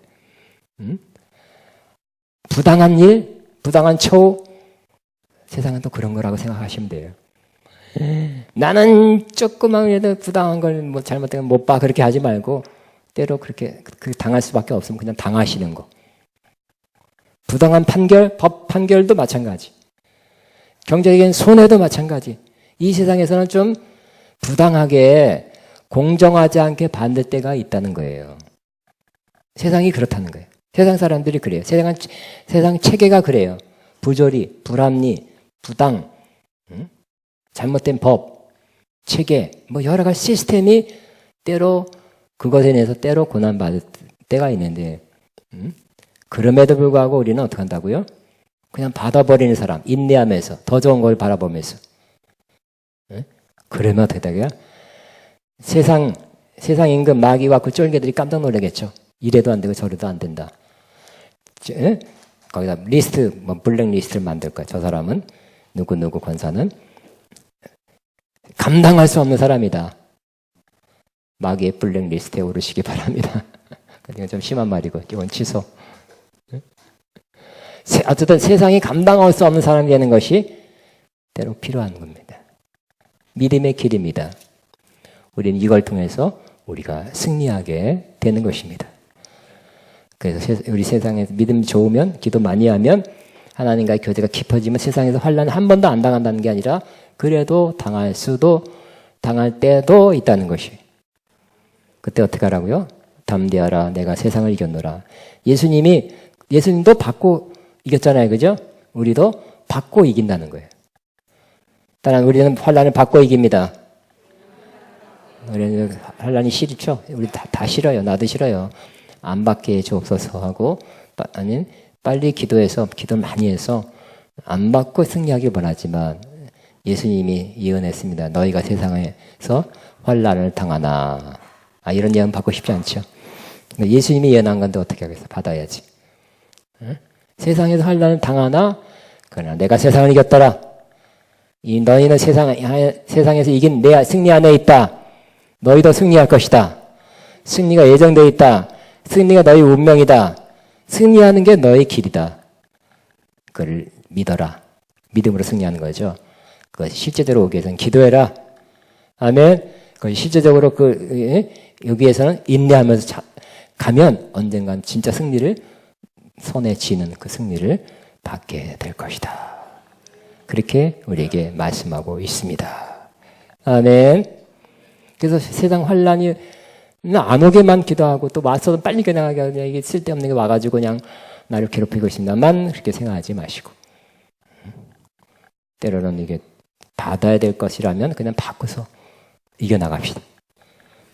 부당한 일? 부당한 처우? 세상은 또 그런 거라고 생각하시면 돼요. 나는 조그만해도 부당한 걸 잘못된 걸 못 봐. 그렇게 하지 말고 때로 그렇게 당할 수밖에 없으면 그냥 당하시는 거. 부당한 판결, 법 판결도 마찬가지. 경제적인 손해도 마찬가지. 이 세상에서는 좀 부당하게 공정하지 않게 받을 때가 있다는 거예요. 세상이 그렇다는 거예요. 세상 사람들이 그래요. 세상 체계가 그래요. 부조리, 불합리, 부당, 잘못된 법, 체계, 여러 가지 시스템이 때로 그것에 대해서 때로 고난받을 때가 있는데 그럼에도 불구하고 우리는 어떻게 한다고요? 그냥 받아버리는 사람, 인내하면서 더 좋은 걸 바라보면서 그러면 어떻게 되고요? 세상 임금 마귀와 그 쫄개들이 깜짝 놀라겠죠. 이래도 안 되고 저래도 안 된다. 거기다 리스트, 블랙리스트를 만들 거야. 저 사람은 누구 권사는 감당할 수 없는 사람이다. 마귀의 블랙리스트에 오르시기 바랍니다. 이건 좀 심한 말이고 이건 취소. 어쨌든 세상이 감당할 수 없는 사람이 되는 것이 때로 필요한 겁니다. 믿음의 길입니다. 우리는 이걸 통해서 우리가 승리하게 되는 것입니다. 그래서 우리 세상에서 믿음이 좋으면, 기도 많이 하면, 하나님과의 교제가 깊어지면 세상에서 환난을 한 번도 안 당한다는 게 아니라 그래도 당할 때도 있다는 것이. 그때 어떻게 하라고요? 담대하라, 내가 세상을 이겼노라. 예수님도 받고 이겼잖아요. 그죠? 우리도 받고 이긴다는 거예요. 따라 우리는 환난을 받고 이깁니다. 우리는 환난이 싫죠? 우리 다 싫어요. 나도 싫어요. 안 받게 해주옵소서 하고, 아니, 빨리 기도를 많이 해서 안 받고 승리하길 원하지만 예수님이 예언했습니다. 너희가 세상에서 환난을 당하나. 이런 예언 받고 싶지 않죠? 예수님이 예언한 건데 어떻게 하겠어? 받아야지. 응? 세상에서 환난을 당하나? 그러나 내가 세상을 이겼더라. 너희는 세상에서 이긴 내 승리 안에 있다. 너희도 승리할 것이다. 승리가 예정되어 있다. 승리가 너희 운명이다. 승리하는 게 너의 길이다. 그걸 믿어라. 믿음으로 승리하는 거죠. 그것이 실제적으로 오기 위해서는 기도해라. 아멘. 그것이 실제적으로 여기에서는 인내하면서 가면 언젠간 진짜 승리를 손에 쥐는 그 승리를 받게 될 것이다. 그렇게 우리에게 말씀하고 있습니다. 아멘. 그래서 세상 환란이 안 오게만 기도하고 또 와서도 빨리 끝나가게 하냐, 이게 쓸데없는 게 와가지고 그냥 나를 괴롭히고 있습니다만 그렇게 생각하지 마시고, 때로는 이게 받아야 될 것이라면 그냥 바꾸서 이겨나갑시다.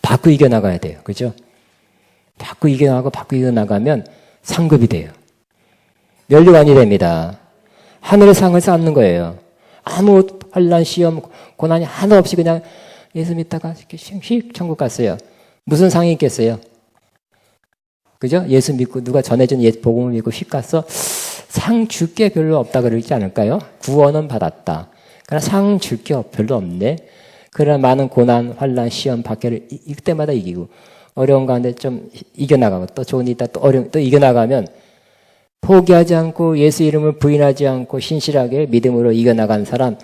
받고 이겨나가야 돼요. 그죠? 받고 이겨나가면 상급이 돼요. 면류관이 됩니다. 하늘의 상을 쌓는 거예요. 아무 환란, 시험, 고난이 하나 없이 그냥 예수 믿다가 이렇게 휙 천국 갔어요. 무슨 상이 있겠어요? 그죠? 예수 믿고 누가 전해준 복음을 믿고 휙 가서 상 줄 게 별로 없다 그러지 않을까요? 구원은 받았다. 그러나 상 줄 게 별로 없네. 그러나 많은 고난, 환란, 시험, 박해를 이때마다 이기고 어려운 가운데 좀 이겨나가고 또 좋은 일 있다 또 이겨나가면 포기하지 않고 예수 이름을 부인하지 않고 신실하게 믿음으로 이겨나간 사람,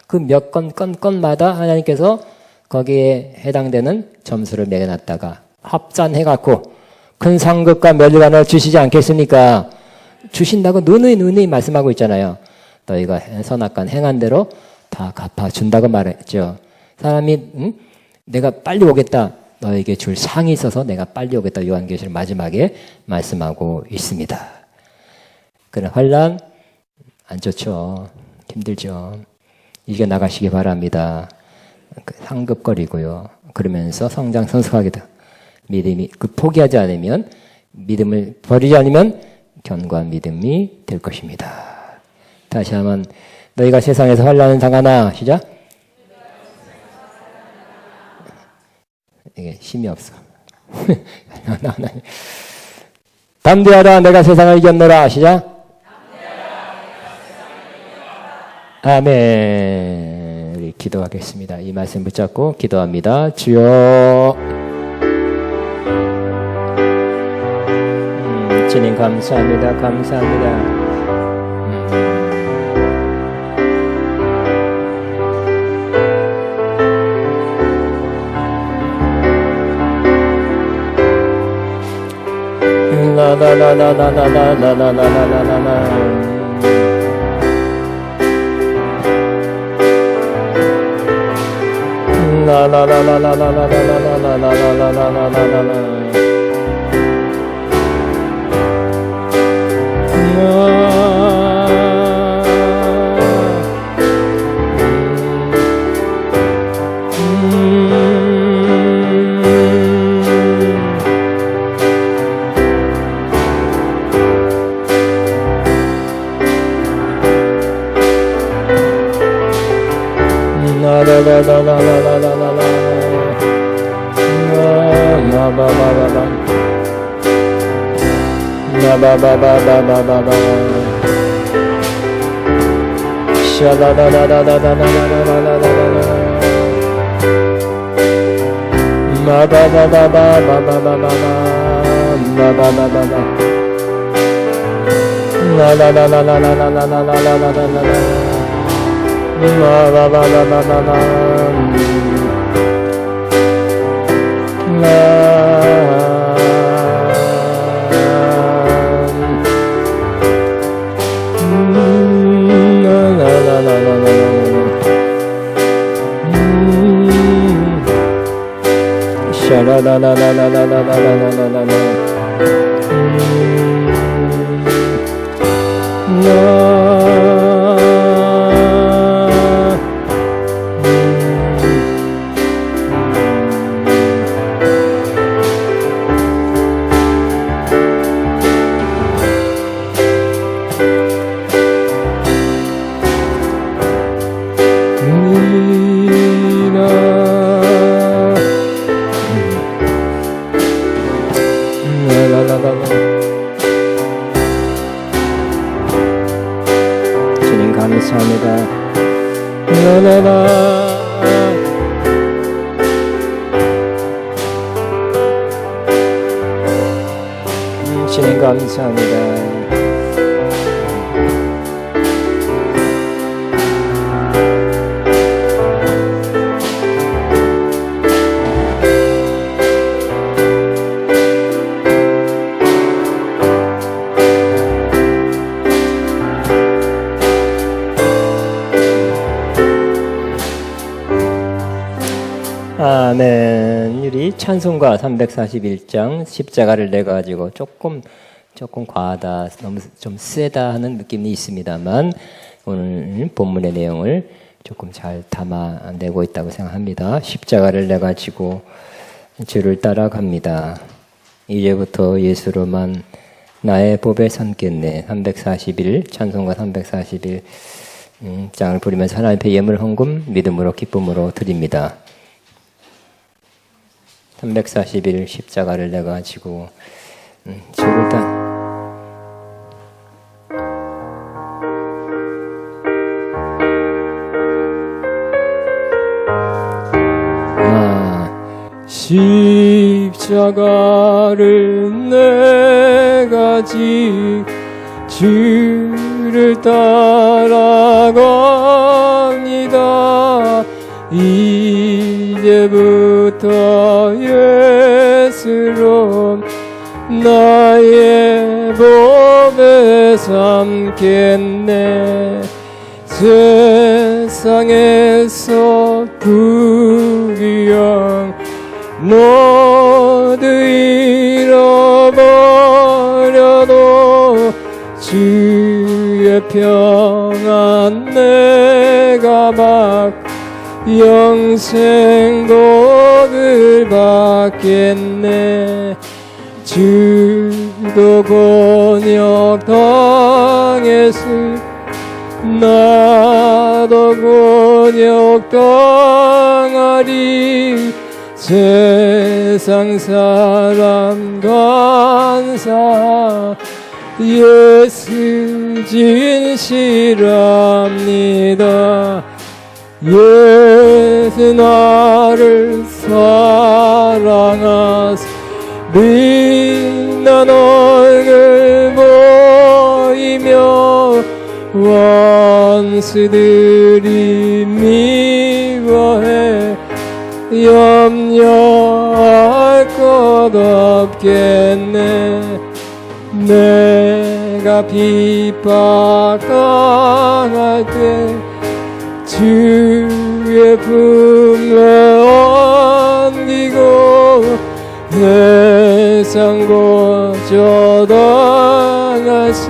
그 몇 건마다 하나님께서 거기에 해당되는 점수를 매겨놨다가 합산해갖고 큰 상급과 면류관을 주시지 않겠습니까? 주신다고 누누이 말씀하고 있잖아요. 너희가 선악간 행한 대로 다 갚아준다고 말했죠. 사람이 내가 빨리 오겠다. 너에게 줄 상이 있어서 내가 빨리 오겠다. 요한계시록 마지막에 말씀하고 있습니다. 그런 환난 안 좋죠. 힘들죠. 이겨나가시기 바랍니다. 상급거리고요. 그러면서 성장 성숙하게 돼. 믿음이 포기하지 않으면, 믿음을 버리지 않으면 견고한 믿음이 될 것입니다. 다시 한번 너희가 세상에서 환난을 당하나 시작. 이게 힘이 없어. 담대하라 내가 세상을 이겼노라 시작. 아멘. 우리 기도하겠습니다. 이 말씀 붙잡고 기도합니다. 주여, 주님 감사합니다. 감사합니다. la 마바바바바바바바 샤라라라라라라라라라라라라라 마바바바바바바바바바 마바바바바 라라라라라라라라라라라라라 마바바바바바바 주님 감사합니다. 주님 감사합니다. 아멘. 우리 찬송가 341장 십자가를 내 가지고 조금 과하다, 너무 좀 세다 하는 느낌이 있습니다만 오늘 본문의 내용을 조금 잘 담아내고 있다고 생각합니다. 십자가를 내 가지고 주를 따라갑니다. 이제부터 예수로만 나의 법에 삼겠네. 341 찬송가 341 장을 부르면서 하나님 앞에 예물 헌금 믿음으로 기쁨으로 드립니다. 341 십자가를 내가 지고 주를 십자가를 내가 지 주를 따라갑니다. 이제부터 예수로 나의 법에 삼겠네. 세상에서 두기영 모두 잃어버려도 주의 평안 내가 받 영생 복을 받겠네. 주도 곤욕 당했으 나도 곤욕 당하리. 세상 사람 간사 예수 진실합니다. 예수 나를 사랑하사 빛난 얼굴 보이며 원수들이 미워해 염려할 것 없겠네. 내가 핍박당할 때 주의 품에 얹히고 세상 고쳐당할 수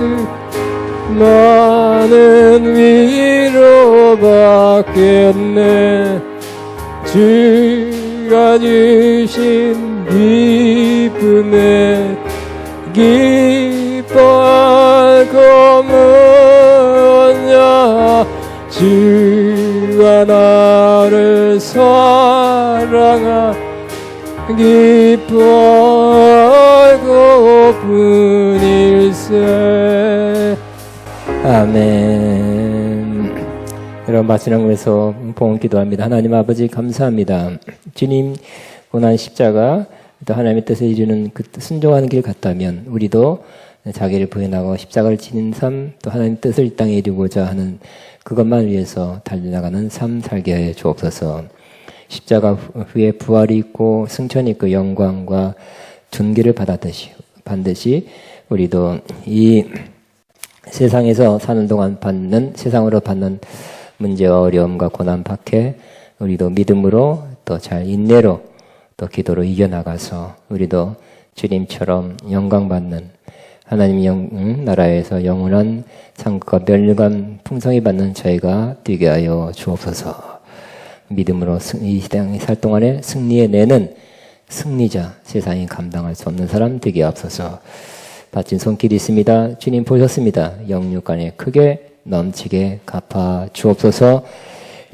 많은 위로 받겠네. 주가 주신 기쁨에 기뻐할 거무냐. 주가 나를 사랑하 기뻐할 알고픈 일세. 아멘. 여러분 마지막에서 봉헌 기도합니다. 하나님 아버지 감사합니다. 주님 고난 십자가 또 하나님의 뜻을 이루는 그 순종하는 길 같다면 우리도 자기를 부인하고 십자가를 지닌 삶, 또 하나님의 뜻을 이 땅에 이루고자 하는 그것만 위해서 달려나가는 삶 살게 해 주옵소서. 십자가 후에 부활이 있고 승천이 있고 영광과 존귀를 받았듯이 반드시 우리도 이 세상에서 사는 동안 세상으로 받는 문제와 어려움과 고난 박해 우리도 믿음으로 또 잘 인내로 또 기도로 이겨나가서 우리도 주님처럼 영광받는 하나님 나라에서 영원한 상급과 멸류관 풍성히 받는 저희가 되게 하여 주옵소서. 믿음으로 이 땅에 살 동안에 승리해내는 승리자, 세상이 감당할 수 없는 사람 되게 하옵소서. 바친 손길이 있습니다. 주님 보셨습니다. 영육간에 크게 넘치게 갚아 주옵소서.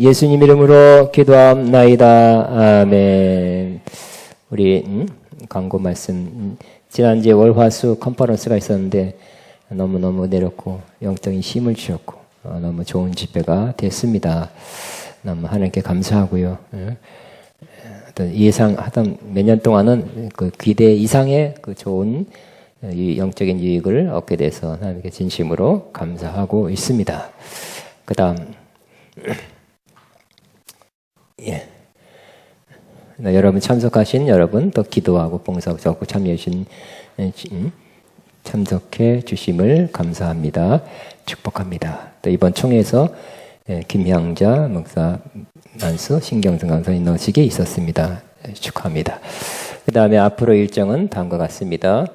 예수님 이름으로 기도합나이다. 아멘. 우리 광고 말씀 지난주에 월화수 컨퍼런스가 있었는데 너무너무 내렸고 영적인 힘을 주셨고 너무 좋은 집회가 됐습니다. 너무 하나님께 감사하고요. 어떤 예상하던 몇 년 동안은 그 기대 이상의 그 좋은 영적인 유익을 얻게 돼서 하나님께 진심으로 감사하고 있습니다. 그 다음 여러분 참석하신 여러분 또 기도하고 봉사하고 적극 참여해주신 참석해 주심을 감사합니다. 축복합니다. 또 이번 총회에서 김향자 목사 만수 신경성 강사님 넣으시게 있었습니다. 축하합니다. 그 다음에 앞으로 일정은 다음과 같습니다.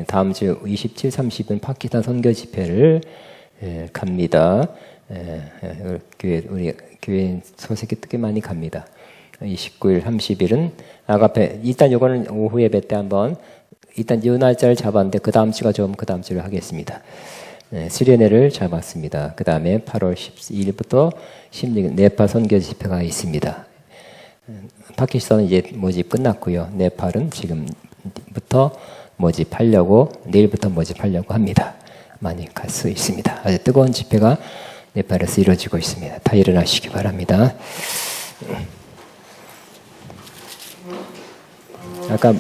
다음 주 27, 30은 파키스탄 선교 집회를 갑니다. 우리 교회 소식이 꽤 많이 갑니다. 29일, 30일은 아가페. 일단 이거는 오후 예배 때 한번 일단 이 날짜를 잡았는데 그 다음 주가 좀 그 다음 주를 하겠습니다. 수련회를 잡았습니다. 그 다음에 8월 12일부터 16일 네팔 선교 집회가 있습니다. 파키스탄은 이제 모집 끝났고요. 네팔은 지금부터 모집하려고 내일부터 모집하려고 합니다. 많이 갈 수 있습니다. 아주 뜨거운 집회가 네팔에서 이루어지고 있습니다. 다 일어나시기 바랍니다. 아까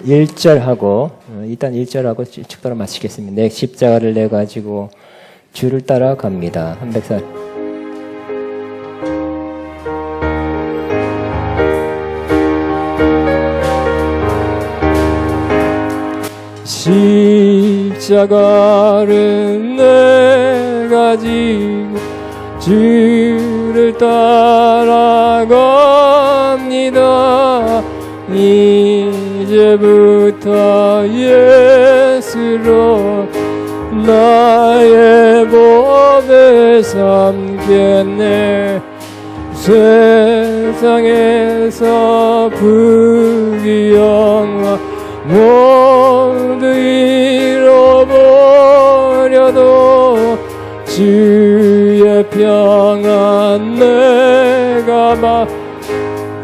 일단 1절하고 축도로 마치겠습니다. 내 십자가를 내 가지고 주를 따라갑니다. 한백살. 십자가를 내 가지고 주를 따라갑니다. 이제부터 예수로 나의 법을 삼겠네. 세상에서 부귀영화 모두 잃어버려도 주의 평안 내가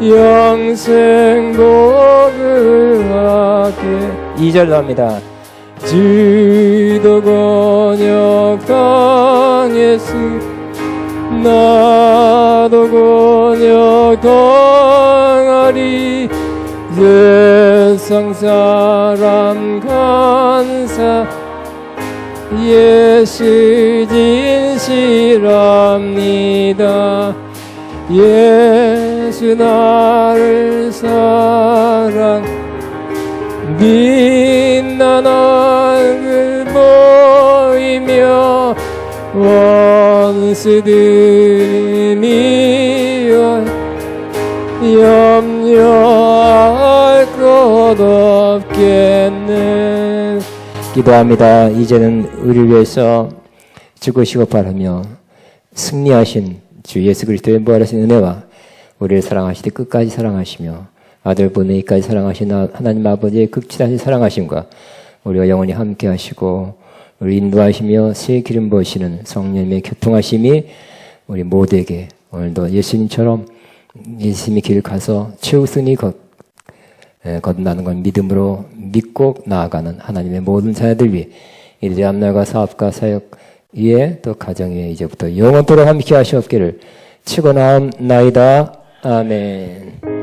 영생 복을 하게. 2절 나옵니다. 주도 권역 당했으 나도 권역 당하리. 세상 사람 간사 예수 진실합니다. 예수 나를 사랑 빛난 얼굴 보이며 원수들이 미워 염려할 것 없겠네. 기도합니다. 이제는 우리를 위해서 죽으시고 바라며 승리하신 주 예수 그리스도의 부활하신 은혜와 우리를 사랑하시되 끝까지 사랑하시며 아들 보내기까지 사랑하신 하나님 아버지의 극진하신 사랑하심과 우리와 영원히 함께 하시고 우리 인도하시며 새 기름 부으시는 성령님의 교통하심이 우리 모두에게 오늘도 예수님처럼 예수님의 길 가서 최우선이 거듭나는 건 믿음으로 믿고 나아가는 하나님의 모든 자녀들 위해 이제 앞날과 사업과 사역 위에 또 가정 위에 이제부터 영원토록 함께 하시옵기를 치고 나옵나이다. 아멘.